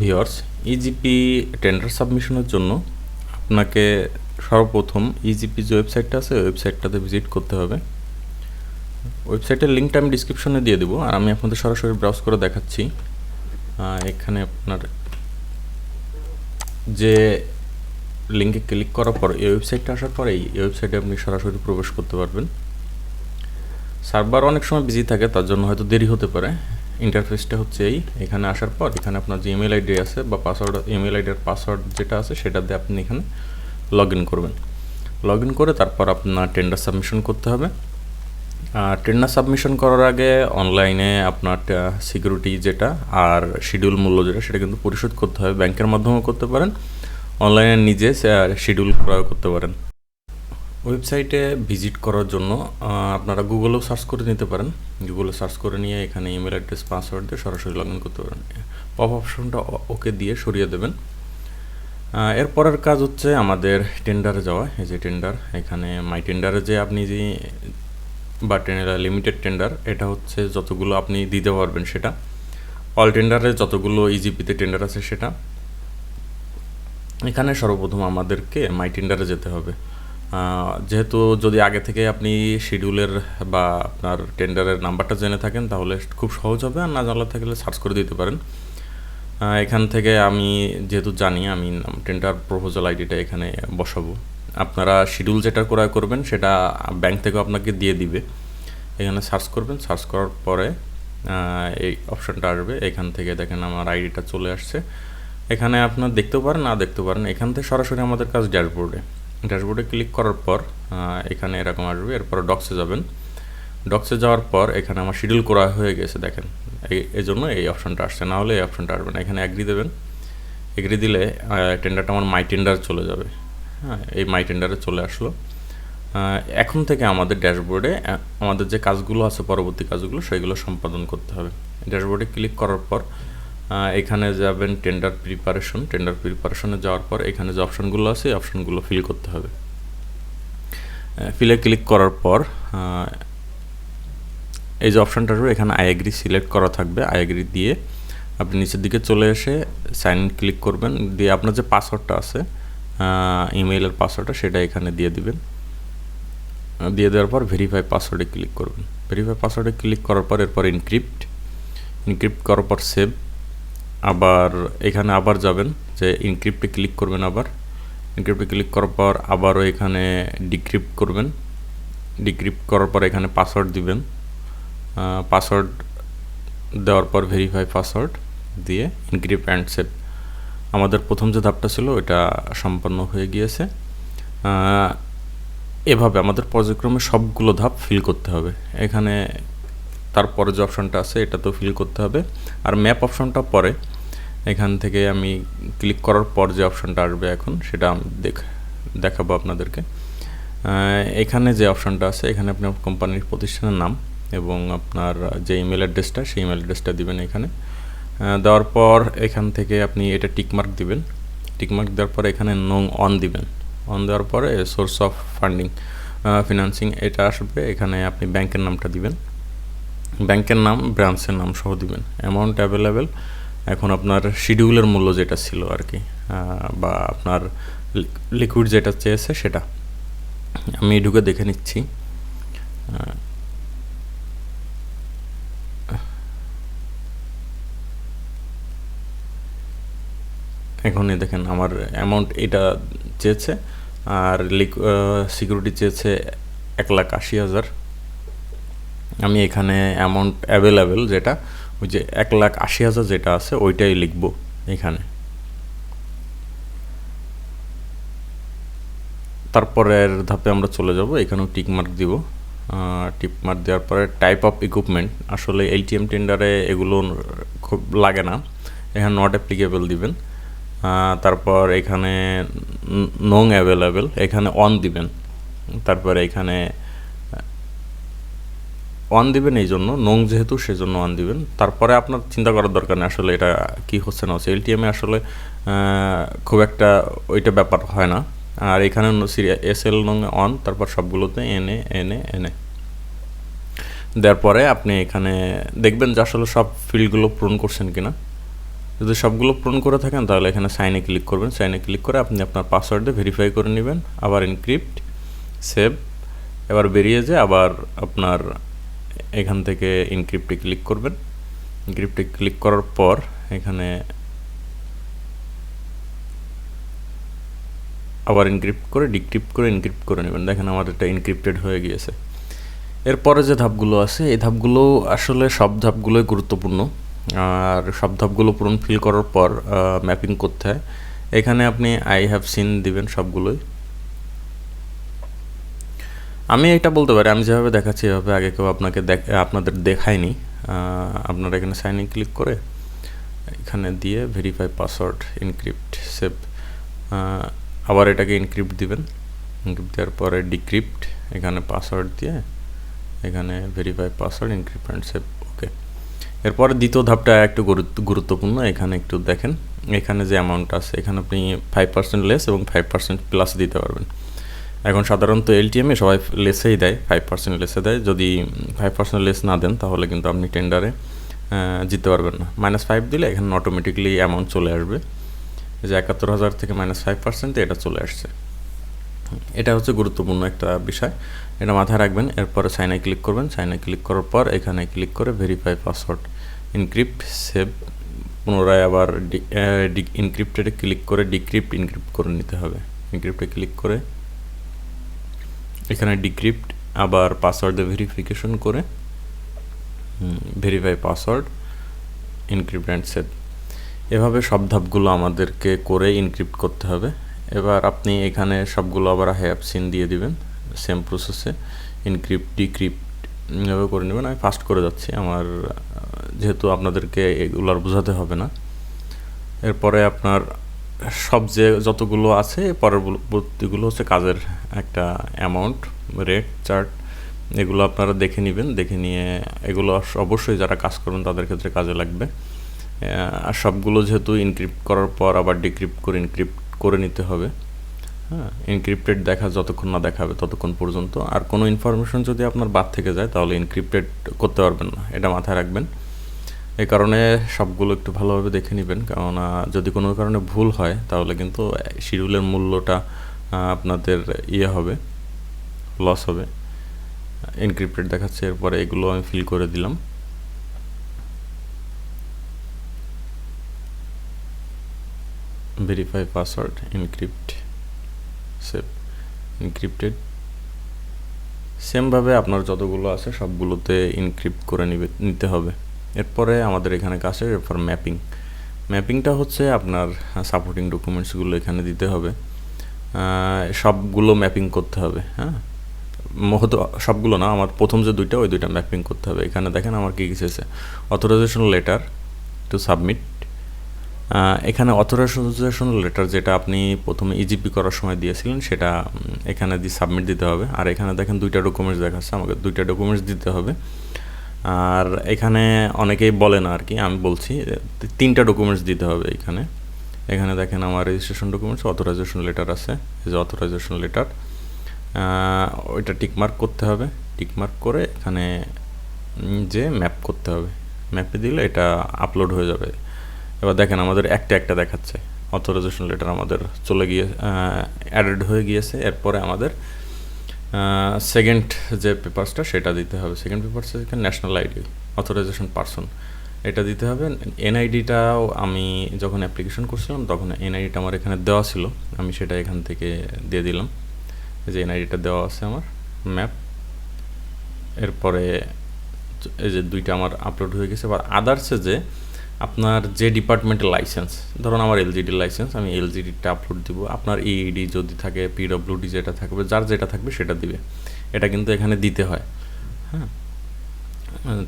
Viewers, e-GP tender সাবমিশনের জন্য আপনাকে সর্বপ্রথম ইজিপি যে ওয়েবসাইটটা আছে ওই ওয়েবসাইটটাতে ভিজিট করতে হবে। ওয়েবসাইটের লিঙ্কটা আমি ডিসক্রিপশনে দিয়ে দেবো, আর আমি আপনাদের সরাসরি ব্রাউজ করে দেখাচ্ছি। এখানে আপনার যে লিঙ্কে ক্লিক করার পর এই ওয়েবসাইটটা আসার পর এই ওয়েবসাইটে আপনি সরাসরি প্রবেশ করতে পারবেন। সার্ভার অনেক সময় বিজি থাকে, তার জন্য হয়তো দেরি হতে পারে। ইন্টারফেসটা হচ্ছে এখানে আসার পর এখানে আপনার যে ইমেল আইডি আছে বা পাসওয়ার্ড, ইমেল আইডির পাসওয়ার্ড যেটা আছে সেটা দিয়ে আপনি এখানে লগ ইন করবেন। লগ ইন করে তারপর আপনার টেন্ডার সাবমিশন করতে হবে। টেন্ডার সাবমিশন করার আগে অনলাইনে আপনার সিকিউরিটি যেটা আর শিডিউল মূল্য যেটা সেটা কিন্তু পরিশোধ করতে হবে। ব্যাংকের মাধ্যমেও করতে পারেন, অনলাইনে নিজে শিডিউল ক্রয় করতে পারেন। ওয়েবসাইটে ভিজিট করার জন্য আপনারা গুগলেও সার্চ করে নিতে পারেন। গুগলে সার্চ করে নিয়ে এখানে ইমেল অ্যাড্রেস পাসওয়ার্ড দিয়ে সরাসরি লগ ইন করতে পারেন। পপ অপশনটা ওকে দিয়ে সরিয়ে দেবেন। এরপরের কাজ হচ্ছে আমাদের টেন্ডারে যাওয়া। এই যে টেন্ডার, এখানে মাই টেন্ডারে যে আপনি যে বা লিমিটেড টেন্ডার, এটা হচ্ছে যতগুলো আপনি দিতে পারবেন সেটা। অল টেন্ডারে যতগুলো ইজিপিতে টেন্ডার আছে সেটা। এখানে সর্বপ্রথম আমাদেরকে মাই টেন্ডারে যেতে হবে। যেহেতু যদি আগে থেকে আপনি শিডিউলের বা আপনার টেন্ডারের নাম্বারটা জেনে থাকেন তাহলে খুব সহজ হবে, আর না জানা থাকলে সার্চ করে দিতে পারেন। এখান থেকে আমি যেহেতু জানি, আমি টেন্ডার প্রপোজাল আইডিটা এখানে বসাবো। আপনারা শিডিউল যেটা ক্রয় করবেন সেটা ব্যাংক থেকেও আপনাকে দিয়ে দিবে। এখানে সার্চ করবেন, সার্চ করার পরে এই অপশানটা আসবে। এখান থেকে দেখেন আমার আইডিটা চলে আসছে। এখানে আপনার দেখতেও পারেন, না দেখতেও পারেন। এখান থেকে সরাসরি আমাদের কাজ ড্যাশবোর্ডে ক্লিক করার পর এখানে এরকম আসবে। এরপর ডক্সে যাবেন। ডক্সে যাওয়ার পর এখানে আমার শিডিউল করা হয়ে গেছে দেখেন, এই জন্য এই অপশানটা আসছে, না হলে এই অপশানটা আসবে না। এখানে অ্যাগ্রি দেবেন। এগ্রি দিলে টেন্ডারটা আমার মাই টেন্ডার চলে যাবে। এই মাই টেন্ডারে চলে আসলো। এখন থেকে আমাদের ড্যাশবোর্ডে আমাদের যে কাজগুলো আছে, পরবর্তী কাজগুলো সেগুলো সম্পাদন করতে হবে। ড্যাশবোর্ডে ক্লিক করার পর এখানে যাবেন টেন্ডার প্রিপারেশনে যাওয়ার পর এখানে যে অপশানগুলো আছে এই অপশানগুলো ফিল করতে হবে। ফিলে ক্লিক করার পর এই যে অপশানটা আসবে এখানে আই এগ্রি সিলেক্ট করা থাকবে। আই এগ্রি দিয়ে আপনি নিচের দিকে চলে এসে সাইন ইন ক্লিক করবেন। দিয়ে আপনার যে পাসওয়ার্ডটা আছে, ইমেইলের পাসওয়ার্ডটা, সেটা এখানে দিয়ে দিবেন। দিয়ে দেওয়ার পর ভেরিফাই পাসওয়ার্ডে ক্লিক করবেন। ভেরিফাই পাসওয়ার্ডে ক্লিক করার পর এরপর ইনক্রিপ্ট করার পর সেভ। আবার এখানে আবার যাবেন, যে ইনক্রিপ্টে ক্লিক করবেন। আবার ইনক্রিপ্টে ক্লিক করার পর আবারও এখানে ডিক্রিপ্ট করবেন। ডিক্রিপ্ট করার পর এখানে পাসওয়ার্ড দিবেন। পাসওয়ার্ড দেওয়ার পর ভেরিফাই পাসওয়ার্ড দিয়ে ইনক্রিপ্ট অ্যান্ড সেভ। আমাদের প্রথম যে ধাপটা ছিল ওটা সম্পন্ন হয়ে গিয়েছে। এভাবে আমাদের পর্যায়ক্রমে সবগুলো ধাপ ফিল করতে হবে। এখানে তারপরে যে অপশানটা আছে এটা তো ফিল করতে হবে। আর ম্যাপ অপশানটা পরে, এখান থেকে আমি ক্লিক করার পর যে অপশানটা আসবে এখন সেটা আমি দেখাবো আপনাদেরকে। এখানে যে অপশানটা আছে এখানে আপনি কোম্পানির প্রতিষ্ঠানের নাম এবং আপনার যে ইমেল অ্যাড্রেসটা সেই ইমেল অ্যাড্রেসটা দিবেন। এখানে দেওয়ার পর এখান থেকে আপনি এটা টিকমার্ক দিবেন। টিকমার্ক দেওয়ার পর এখানে নং অন দিবেন। অন দেওয়ার পরে সোর্স অফ ফান্ডিং ফিনান্সিং এটা আসবে। এখানে আপনি ব্যাংকের নামটা দিবেন, ব্যাংকের নাম, ব্রাঞ্চের নাম সহ দিবেন। অ্যামাউন্ট অ্যাভেলেবেল, এখন আপনার শিডিউলের মূল্য যেটা ছিল আর কি, বা আপনার লিকুইড যেটা চেয়েছে সেটা আমি ঢুকে দেখে নিচ্ছি। এখনই দেখেন আমার অ্যামাউন্ট এটা চেয়েছে, আর সিকিউরিটি চেয়েছে 1,80,000। আমি এখানে অ্যামাউন্ট অ্যাভেলেবেল যেটা, ওই যে 1,80,000 যেটা আছে ওইটাই লিখব এখানে। তারপরের ধাপে আমরা চলে যাব, এখানেও টিকমার্ক দিব। টিকমার্ক দেওয়ার পরে টাইপ অফ ইকুইপমেন্ট, আসলে এলটিএম টেন্ডারে এগুলো খুব লাগে না, এখানে নট অ্যাপ্লিকেবল দিবেন। তারপর এখানে নং অ্যাভেলেবেল, এখানে অন দিবেন। তারপরে এখানে অন দিবেন, এই জন্য নং যেহেতু সেজন্য অন দিবেন। তারপরে আপনার চিন্তা করার দরকার নেই আসলে এটা কি হচ্ছে না হচ্ছে। এলটিএমে আসলে খুব একটা ওইটা ব্যাপার হয় না। আর এখানে এসএল নং অন, তারপর সবগুলোতে এনে এনে এনে দেওয়ার পরে আপনি এখানে দেখবেন যে আসলে সব ফিল্ডগুলো পূরণ করছেন কিনা। যদি সবগুলো পূরণ করে থাকেন তাহলে এখানে সাইনে ক্লিক করবেন, সাইনে ক্লিক করে আপনি আপনার পাসওয়ার্ড দিয়ে ভেরিফাই করে নেবেন, আবার এনক্রিপ্ট সেভ, এবার বেরিয়ে যে আবার আপনার এখান থেকে এনক্রিপ্টে ক্লিক করবেন। এনক্রিপ্টে ক্লিক করার পর এখানে আবার এনক্রিপ্ট করে ডিক্রিপ্ট করে এনক্রিপ্ট করে নেবেন। দেখেন আমাদের এটা এনক্রিপ্টেড হয়ে গিয়েছে। এরপরে যে ধাপগুলো আছে এই ধাপগুলো আসলে সব ধাপগুলোই গুরুত্বপূর্ণ, আর সব ধাপগুলো পূরণ ফিল করার পর ম্যাপিং করতে হয়। এখানে আপনি আই হ্যাভ সিন দিবেন সবগুলোই। আমি এটা বলতে পারি আমি যেভাবে দেখাচ্ছি এভাবে আগে কেউ আপনাদের দেখায়নি। আপনারা এখানে সাইন ইন ক্লিক করে এখানে দিয়ে ভেরিফাই পাসওয়ার্ড এনক্রিপ্ট সেভ, আবার এটাকে এনক্রিপ্ট দিবেন। এনক্রিপ্ট দেওয়ার পরে ডিক্রিপ্ট, এখানে পাসওয়ার্ড দিয়ে এখানে verify password encrypt and save, okay. এরপরে দ্বিতীয় ধাপটা একটু গুরুত্বপূর্ণ। এখানে একটু দেখেন, এখানে যে অ্যামাউন্ট আছে এখানে আপনি 5% লেস এবং 5% প্লাস দিতে পারবেন। এখন সাধারণত এলটিএমে সবাই লেসেই দেয়, 5% লেসে দেয়। যদি 5% লেস না দেন তাহলে কিন্তু আপনি টেন্ডারে জিততে পারবেন না। -5 দিলে এখানে অটোমেটিকলি অ্যামাউন্ট চলে আসবে, যে 71,000 থেকে -5% এটা চলে আসছে। এটা হচ্ছে গুরুত্বপূর্ণ একটা বিষয়, এটা মাথায় রাখবেন। এরপরে সাইনে ক্লিক করবেন, সাইনে ক্লিক করার পর এখানে ক্লিক করে ভেরিফাই পাসওয়ার্ড এনক্রিপ্ট সেভ, পুনরায় আবার এনক্রিপ্টেডে ক্লিক করে ডিক্রিপ্ট এনক্রিপ্ট করে নিতে হবে। এনক্রিপ্টে ক্লিক করে এখানে ডিক্রিপ্ট, আবার পাসওয়ার্ড দিয়ে ভেরিফিকেশন করে verify password encrypt and save. এভাবে সব ধাপগুলো আমাদেরকে করে এনক্রিপ্ট করতে হবে। এবার আপনি এখানে সবগুলো আবার হ্যাভ সিন দিয়ে দিবেন, সেম প্রসেসে এনক্রিপ্ট ডিক্রিপ্ট এভাবে করে নেবেন। আমি ফাস্ট করে যাচ্ছি আমার যেহেতু আপনাদেরকে এগুলো বোঝাতে হবে না। এরপরে আপনার সব যতগুলো আছে পরবর্তীগুলো হচ্ছে কাজের একটা অ্যামাউন্ট, রেট চার্ট, এগুলো আপনারা দেখে নেবেন। দেখে নিয়ে এগুলো অবশ্যই যারা কাজ করবেন তাদের ক্ষেত্রে কাজে লাগবে। আর সবগুলো যেহেতু এনক্রিপ্ট করার পর আবার ডিক্রিপ্ট করে এনক্রিপ্ট করে নিতে হবে। হ্যাঁ, এনক্রিপ্টেড যতক্ষণ না দেখাবে ততক্ষণ পর্যন্ত। আর কোনো ইনফরমেশন যদি আপনার বাদ থেকে যায় তাহলে এনক্রিপ্টেড করতে পারবেন না, এটা মাথায় রাখবেন। এই কারণে সবগুলো একটু ভালোভাবে দেখে নেবেন, কেননা যদি কোনো কারণে ভুল হয় তাহলে কিন্তু শিডিউলের মূল্যটা আপনাদের হবে, লস হবে। এনক্রিপ্টেড দেখাচ্ছে, এরপরে এগুলো আমি ফিল করে দিলাম। Verify password encrypt save encrypted. সেমভাবে আপনার যতগুলো আছে সবগুলোতে এনক্রিপ্ট করে নিতে হবে। এরপরে আমাদের এখানে কাছে এরপর ম্যাপিংটা হচ্ছে আপনার সাপোর্টিং ডকুমেন্টসগুলো এখানে দিতে হবে, সবগুলো ম্যাপিং করতে হবে। হ্যাঁ, হয়তো সবগুলো না, আমার প্রথম যে দুইটা ওই দুইটা ম্যাপিং করতে হবে। এখানে দেখেন আমার কী এসেছে, অথরাইজেশন লেটার টু সাবমিট। এখানে অথরাইজেশন লেটার যেটা আপনি প্রথমে ইজিপি করার সময় দিয়েছিলেন সেটা এখানে দিয়ে সাবমিট দিতে হবে। আর এখানে দেখেন দুইটা ডকুমেন্টস দেখাচ্ছে, আমাকে দুইটা ডকুমেন্টস দিতে হবে। আর এখানে অনেকেই বলে না আর কি, আমি বলছি 3টা ডকুমেন্টস দিতে হবে। এখানে দেখেন আমার রেজিস্ট্রেশন ডকুমেন্টস, অথরাইজেশন লেটার আছে, এই যে অথরাইজেশন লেটার, ওইটা টিকমার্ক করতে হবে। টিকমার্ক করে এখানে যে ম্যাপ করতে হবে, ম্যাপে দিলে এটা আপলোড হয়ে যাবে। এবার দেখেন আমাদের একটা দেখাচ্ছে, অথরাইজেশন লেটার আমাদের চলে গিয়ে অ্যাডেড হয়ে গিয়েছে। এরপরে আমাদের সেকেন্ড যে পেপারসটা সেটা দিতে হবে। সেকেন্ড পেপারস এখানে ন্যাশনাল আইডি, অথরাইজেশন পারসন, এটা দিতে হবে। এনআইডিটাও আমি যখন অ্যাপ্লিকেশন করছিলাম তখন এনআইডিটা আমার এখানে দেওয়া ছিল, আমি সেটা এখান থেকে দিয়ে দিলাম। এই যে এনআইডিটা দেওয়া আছে আমার, ম্যাপ। এরপরে এই যে দুইটা আমার আপলোড হয়ে গেছে। এবার আদার্সে যে আপনার যে ডিপার্টমেন্টের লাইসেন্স, ধরুন আমার এলজিডির লাইসেন্স, আমি এলজিডিটা আপলোড দিব। আপনার ইইডি যদি থাকে, পিডব্লিউডি যেটা থাকবে, যার যেটা থাকবে সেটা দিবে। এটা কিন্তু এখানে দিতে হয়। হ্যাঁ,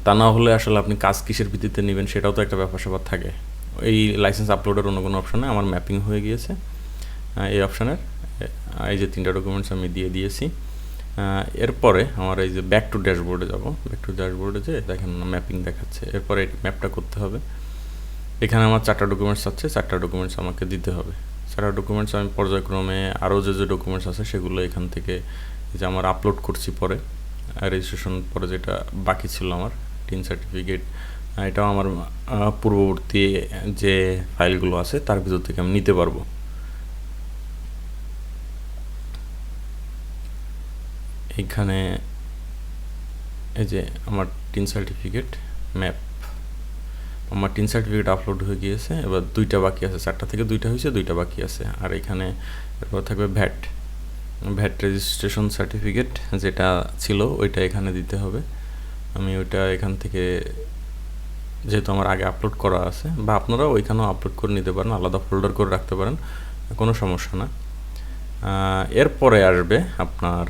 তা না হলে আসলে আপনি কাজ কিসের ভিত্তিতে নেবেন সেটাও তো একটা ব্যাপার-স্যাপার থাকে। এই লাইসেন্স আপলোডের অন্য কোনো অপশানে আমার ম্যাপিং হয়ে গিয়েছে এই অপশানের। এই যে 3টা ডকুমেন্টস আমি দিয়ে দিয়েছি। এরপরে আমার এই যে ব্যাক টু ড্যাশবোর্ডে যাব, ব্যাক টু ড্যাশবোর্ডে যে দেখেন ম্যাপিং দেখাচ্ছে। এরপরে ম্যাপটা করতে হবে। এখানে আমার 4টা ডকুমেন্টস আছে, 4টা ডকুমেন্টস আমাকে দিতে হবে। 4টা ডকুমেন্টস আমি পর্যায়ক্রমে আরও যে ডকুমেন্টস আছে সেগুলো এখান থেকে যে আমার আপলোড করছি পরে, রেজিস্ট্রেশন পরে যেটা বাকি ছিল আমার, টিন সার্টিফিকেট, এটাও আমার পূর্ববর্তী যে ফাইলগুলো আছে তার ভিতর থেকে আমি নিতে পারবো। এখানে এই যে আমার টিন সার্টিফিকেট ম্যাপ, আমার টিন সার্টিফিকেট আপলোড হয়ে গিয়েছে। এবার 2টা বাকি আছে, 4টা থেকে 2টা হয়েছে, 2টা বাকি আছে। আর এখানে এরপর থাকবে ভ্যাট রেজিস্ট্রেশন সার্টিফিকেট যেটা ছিল ওইটা এখানে দিতে হবে। আমি ওইটা এখান থেকে, যেহেতু আমার আগে আপলোড করা আছে, বা আপনারা ওইখানেও আপলোড করে নিতে পারেন, আলাদা ফোল্ডার করে রাখতে পারেন, কোনো সমস্যা না। এরপরে আসবে আপনার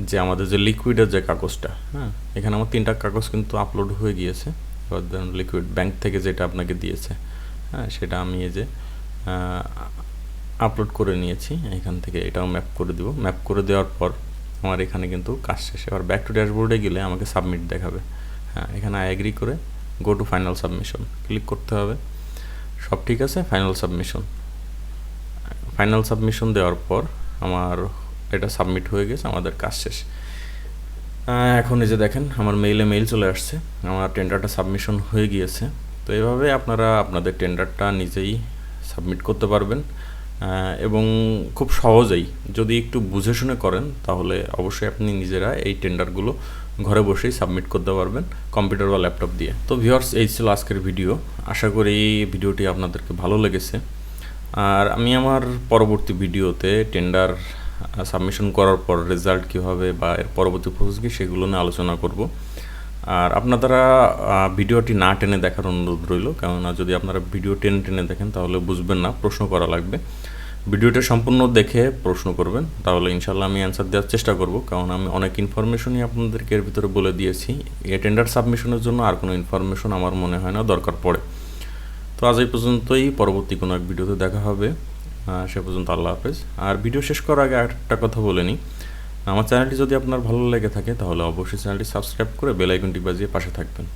যে আমাদের যে লিকুইডের যে কাগজটা, হ্যাঁ, এখানে আমার 3টা কাগজ কিন্তু আপলোড হয়ে গিয়েছে। এবার ধরুন লিকুইড ব্যাংক থেকে যেটা আপনাকে দিয়েছে, হ্যাঁ, সেটা আমি এই যে আপলোড করে নিয়েছি। এখান থেকে এটাও ম্যাপ করে দিব। ম্যাপ করে দেওয়ার পর আমার এখানে কিন্তু কাজ শেষ। এবার ব্যাক টু ড্যাশবোর্ডে গেলে আমাকে সাবমিট দেখাবে। হ্যাঁ, এখানে আই এগ্রি করে go to final submission click করতে হবে। সব ঠিক আছে, ফাইনাল সাবমিশন দেওয়ার পর আমার এটা সাবমিট হয়ে গেছে, আমাদের কাজ শেষ। এখন এই যে দেখেন আমার মেইল চলে আসছে, আমার টেন্ডারটা সাবমিশন হয়ে গিয়েছে। তো এইভাবে আপনারা আপনাদের টেন্ডারটা নিজেই সাবমিট করতে পারবেন, এবং খুব সহজেই যদি একটু বুঝে শুনে করেন তাহলে অবশ্যই আপনি নিজেরা এই টেন্ডারগুলো ঘরে বসেই সাবমিট করতে পারবেন কম্পিউটার বা ল্যাপটপ দিয়ে। তো ভিউয়ার্স, এই ছিল আজকের ভিডিও। আশা করি ভিডিওটি আপনাদেরকে ভালো লেগেছে। আর আমি আমার পরবর্তী ভিডিওতে টেন্ডার সাবমিশন করার পর রেজাল্ট কীভাবে বা এর পরবর্তী প্রসেস কী সেগুলো নিয়ে আলোচনা করব। আর আপনারা ভিডিওটি না টেনে দেখার অনুরোধ রইল, কেননা যদি আপনারা ভিডিও টেনে দেখেন তাহলে বুঝবেন না, প্রশ্ন করা লাগবে। ভিডিওটা সম্পূর্ণ দেখে প্রশ্ন করবেন, তাহলে ইনশাল্লাহ আমি অ্যান্সার দেওয়ার চেষ্টা করব, কারণ আমি অনেক ইনফরমেশনই আপনাদেরকে এর ভিতরে বলে দিয়েছি। এই টেন্ডার সাবমিশনের জন্য আর কোনো ইনফরমেশন আমার মনে হয় না দরকার পড়ে। তো আজ এই পর্যন্তই, পরবর্তী কোনো এক ভিডিওতে দেখা হবে। সে পর্যন্ত আল্লাহ হাফেজ। আর ভিডিও শেষ করার আগে একটা কথা বলে নিই, আমার চ্যানেলটি যদি আপনার ভালো লেগে থাকে তাহলে অবশ্যই চ্যানেলটি সাবস্ক্রাইব করে বেল আইকনটি বাজিয়ে পাশে থাকবেন।